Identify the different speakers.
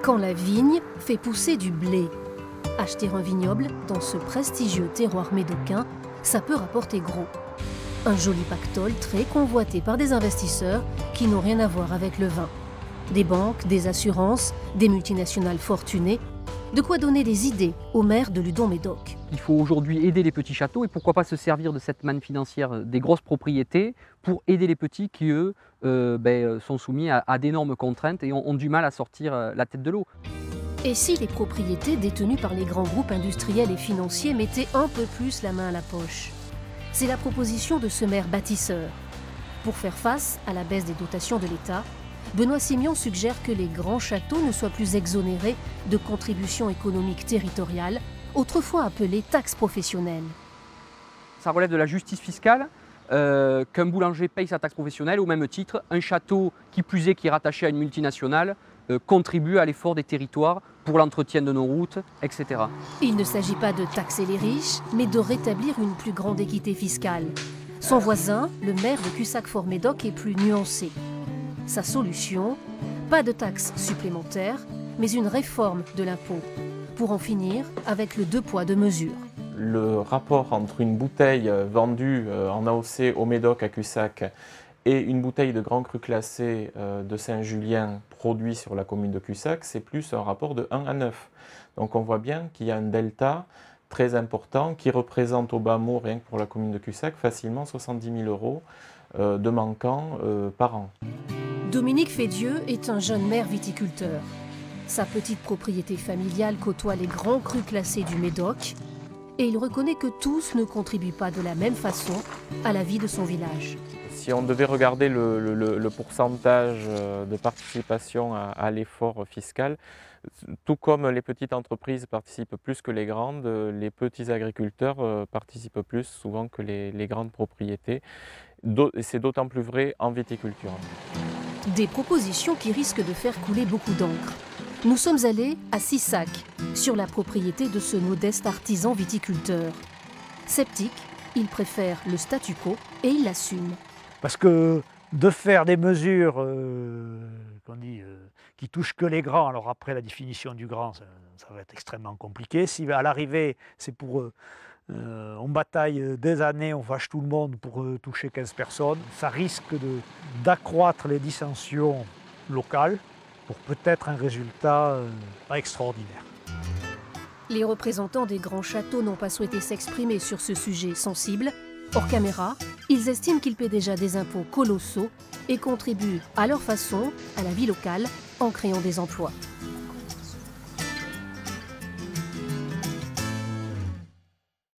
Speaker 1: quand la vigne fait pousser du blé. Acheter un vignoble dans ce prestigieux terroir médocain, ça peut rapporter gros. Un joli pactole très convoité par des investisseurs qui n'ont rien à voir avec le vin. Des banques, des assurances, des multinationales fortunées. De quoi donner des idées aux maires de Ludon-Médoc.
Speaker 2: Il faut aujourd'hui aider les petits châteaux et pourquoi pas se servir de cette manne financière des grosses propriétés pour aider les petits qui, eux, sont soumis à d'énormes contraintes et ont du mal à sortir la tête de l'eau.
Speaker 1: Et si les propriétés détenues par les grands groupes industriels et financiers mettaient un peu plus la main à la poche? C'est la proposition de ce maire bâtisseur. Pour faire face à la baisse des dotations de l'État, Benoît Simion suggère que les grands châteaux ne soient plus exonérés de contributions économiques territoriales, autrefois appelées taxes professionnelles.
Speaker 2: Ça relève de la justice fiscale qu'un boulanger paye sa taxe professionnelle. Au même titre, un château, qui plus est, qui est rattaché à une multinationale, contribue à l'effort des territoires pour l'entretien de nos routes, etc.
Speaker 1: Il ne s'agit pas de taxer les riches, mais de rétablir une plus grande équité fiscale. Son voisin, le maire de Cussac-Fort-Médoc, est plus nuancé. Sa solution, pas de taxes supplémentaires, mais une réforme de l'impôt, pour en finir avec le deux poids deux mesures.
Speaker 3: Le rapport entre une bouteille vendue en AOC au Médoc à Cussac et une bouteille de Grand Cru classé de Saint-Julien produit sur la commune de Cussac, c'est plus un rapport de 1 à 9. Donc on voit bien qu'il y a un delta très important qui représente au bas mot, rien que pour la commune de Cussac, facilement 70 000 € de manquants par an.
Speaker 1: Dominique Fédieux est un jeune maire viticulteur. Sa petite propriété familiale côtoie les grands crus classés du Médoc et il reconnaît que tous ne contribuent pas de la même façon à la vie de son village.
Speaker 3: Si on devait regarder le pourcentage de participation à l'effort fiscal, tout comme les petites entreprises participent plus que les grandes, les petits agriculteurs participent plus souvent que les grandes propriétés. C'est d'autant plus vrai en viticulture.
Speaker 1: Des propositions qui risquent de faire couler beaucoup d'encre. Nous sommes allés à Sissac, sur la propriété de ce modeste artisan viticulteur. Sceptique, il préfère le statu quo et il l'assume.
Speaker 4: Parce que de faire des mesures qui touchent que les grands, alors après la définition du grand, ça va être extrêmement compliqué. Si à l'arrivée, c'est pour on bataille des années, on fâche tout le monde pour toucher 15 personnes, ça risque d'accroître les dissensions locales pour peut-être un résultat pas extraordinaire.
Speaker 1: Les représentants des grands châteaux n'ont pas souhaité s'exprimer sur ce sujet sensible. Hors caméra, ils estiment qu'ils paient déjà des impôts colossaux et contribuent à leur façon à la vie locale en créant des emplois.